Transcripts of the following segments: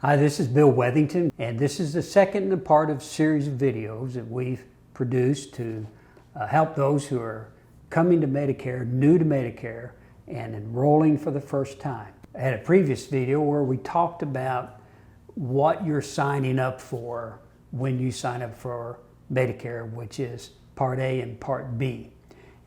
Hi, this is Bill Wethington, and this is the second in a part of a series of videos that we've produced to help those who are coming to Medicare, new to Medicare, and enrolling for the first time. I had a previous video where we talked about what you're signing up for when you sign up for Medicare, which is Part A and Part B.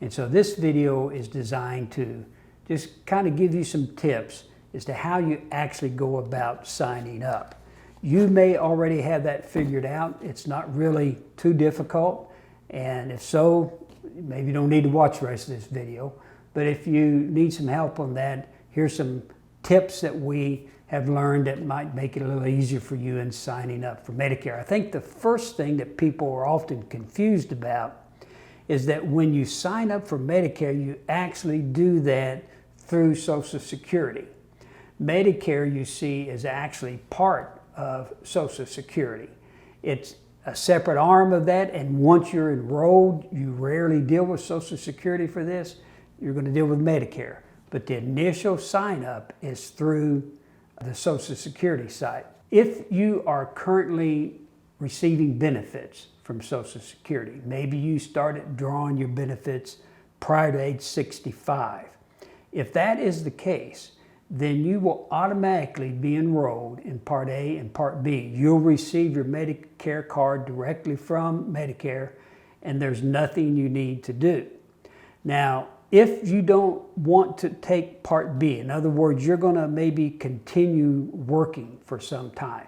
And so this video is designed to just kind of give you some tips as to how you actually go about signing up. You may already have that figured out. It's not really too difficult, and if so, maybe you don't need to watch the rest of this video. But if you need some help on that, here's some tips that we have learned that might make it a little easier for you in signing up for Medicare. I think the first thing that people are often confused about is that when you sign up for Medicare, you actually do that through Social Security. Medicare, you see, is actually part of Social Security. It's a separate arm of that, and once you're enrolled, you rarely deal with Social Security for this. You're going to deal with Medicare. But the initial sign up is through the Social Security site. If you are currently receiving benefits from Social Security, maybe you started drawing your benefits prior to age 65. If that is the case, then you will automatically be enrolled in Part A and Part B. You'll receive your Medicare card directly from Medicare, and there's nothing you need to do. Now, if you don't want to take Part B, in other words, you're going to maybe continue working for some time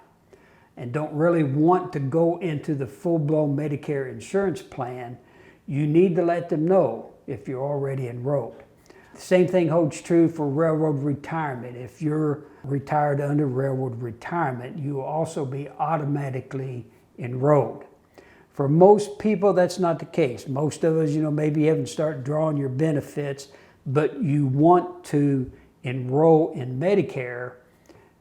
and don't really want to go into the full-blown Medicare insurance plan, you need to let them know if you're already enrolled. The same thing holds true for railroad retirement. If you're retired under railroad retirement, you will also be automatically enrolled. For most people, that's not the case. Most of us, maybe you haven't started drawing your benefits, but you want to enroll in Medicare,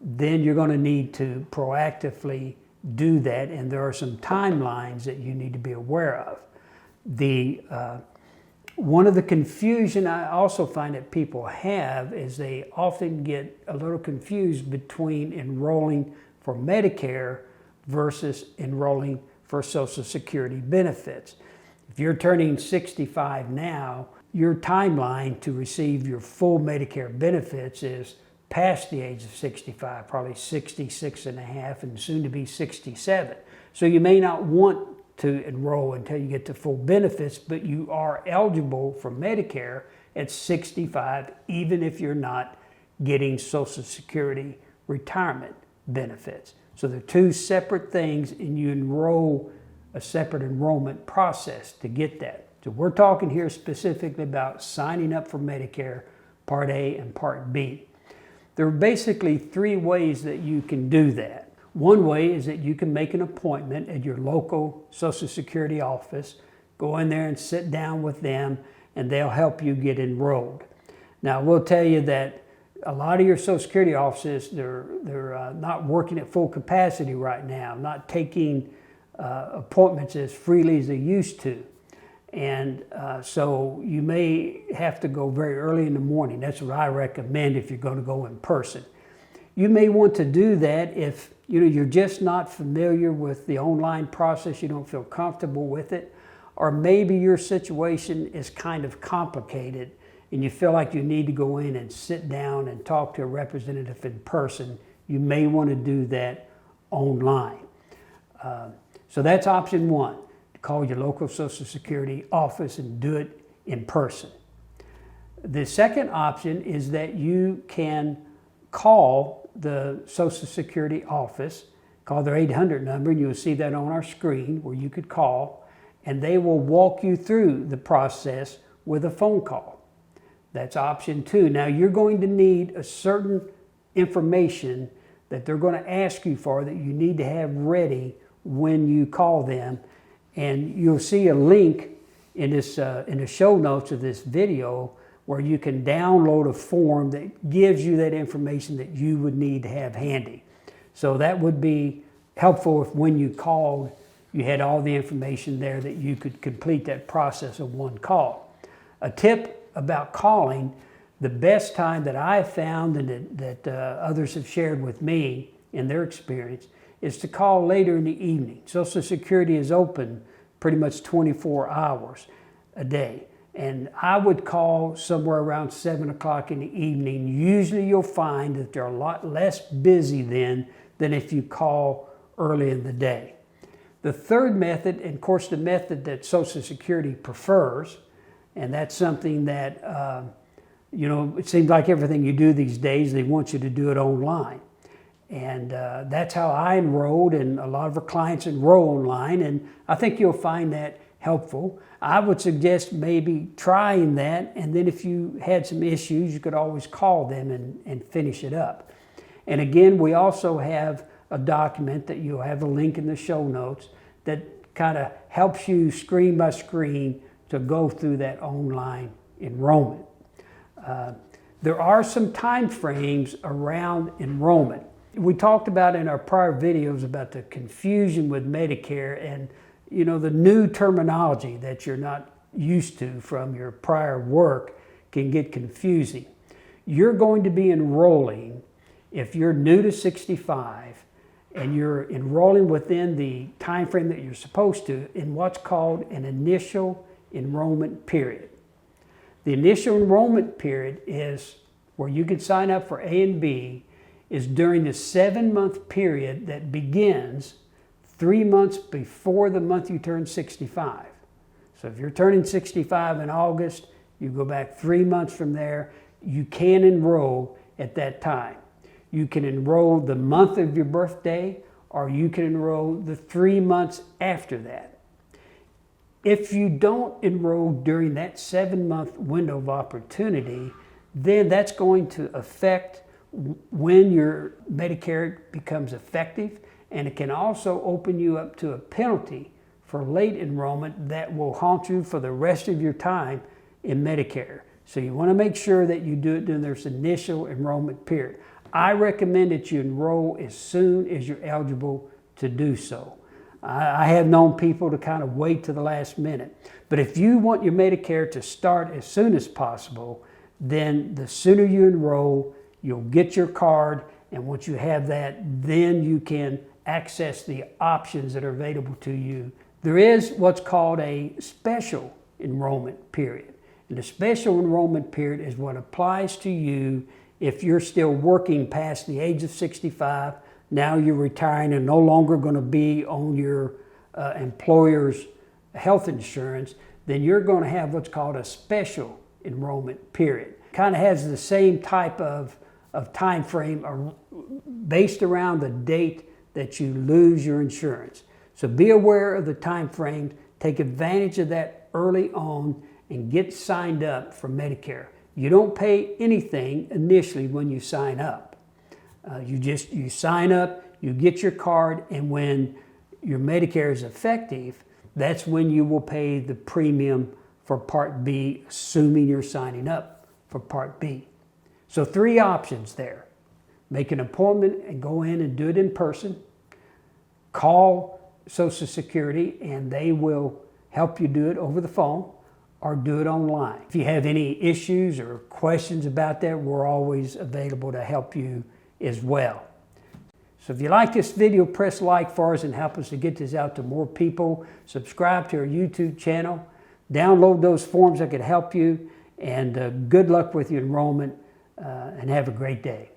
then you're going to need to proactively do that, and there are some timelines that you need to be aware of. One of the confusion I also find that people have is they often get a little confused between enrolling for Medicare versus enrolling for Social Security benefits. If you're turning 65 now, your timeline to receive your full Medicare benefits is past the age of 65, probably 66 and a half and soon to be 67. So you may not want to enroll until you get to full benefits, but you are eligible for Medicare at 65, even if you're not getting Social Security retirement benefits. So they're two separate things, and you enroll a separate enrollment process to get that. So we're talking here specifically about signing up for Medicare Part A and Part B. There are basically three ways that you can do that. One way is that you can make an appointment at your local Social Security office, go in there and sit down with them, and they'll help you get enrolled. Now, I will tell you that a lot of your Social Security offices, they're not working at full capacity right now, not taking appointments as freely as they used to. And so you may have to go very early in the morning. That's what I recommend if you're going to go in person. You may want to do that if you're just not familiar with the online process, you don't feel comfortable with it, or maybe your situation is kind of complicated and you feel like you need to go in and sit down and talk to a representative in person. You may want to do that online. So that's option one, to call your local Social Security office and do it in person. The second option is that you can call the Social Security office, call their 800 number, and you'll see that on our screen where you could call, and they will walk you through the process with a phone call. That's option two. Now, you're going to need a certain information that they're going to ask you for that you need to have ready when you call them, and you'll see a link in the show notes of this video where you can download a form that gives you that information that you would need to have handy. So that would be helpful if when you called, you had all the information there that you could complete that process of one call. A tip about calling, the best time that I've found and that others have shared with me in their experience, is to call later in the evening. Social Security is open pretty much 24 hours a day. And I would call somewhere around 7 o'clock in the evening. Usually you'll find that they're a lot less busy then than if you call early in the day. The third method, and of course the method that Social Security prefers, and that's something that, it seems like everything you do these days, they want you to do it online. And that's how I enrolled, and a lot of our clients enroll online, and I think you'll find that helpful. I would suggest maybe trying that, and then if you had some issues, you could always call them and finish it up. And again, we also have a document that you'll have a link in the show notes that kind of helps you screen by screen to go through that online enrollment. There are some time frames around enrollment. We talked about in our prior videos about the confusion with Medicare and the new terminology that you're not used to from your prior work can get confusing. You're going to be enrolling, if you're new to 65 and you're enrolling within the time frame that you're supposed to, in what's called an initial enrollment period. The initial enrollment period is where you can sign up for A and B, is during the 7-month period that begins 3 months before the month you turn 65. So if you're turning 65 in August, you go back 3 months from there, you can enroll at that time. You can enroll the month of your birthday, or you can enroll the 3 months after that. If you don't enroll during that 7-month window of opportunity, then that's going to affect when your Medicare becomes effective, and it can also open you up to a penalty for late enrollment that will haunt you for the rest of your time in Medicare. So you want to make sure that you do it during this initial enrollment period. I recommend that you enroll as soon as you're eligible to do so. I have known people to kind of wait to the last minute. But if you want your Medicare to start as soon as possible, then the sooner you enroll, you'll get your card, and once you have that, then you can access the options that are available to you. There is what's called a special enrollment period. And the special enrollment period is what applies to you if you're still working past the age of 65. Now you're retiring and no longer going to be on your employer's health insurance, then you're going to have what's called a special enrollment period. Kind of has the same type of time frame based around the date that you lose your insurance. So be aware of the time frame, take advantage of that early on, and get signed up for Medicare. You don't pay anything initially when you sign up. You sign up, you get your card, and when your Medicare is effective, that's when you will pay the premium for Part B, assuming you're signing up for Part B. So 3 options there. Make an appointment and go in and do it in person. Call Social Security and they will help you do it over the phone or do it online. If you have any issues or questions about that, we're always available to help you as well. So if you like this video, press like for us and help us to get this out to more people. Subscribe to our YouTube channel. Download those forms that could help you. And good luck with your enrollment and have a great day.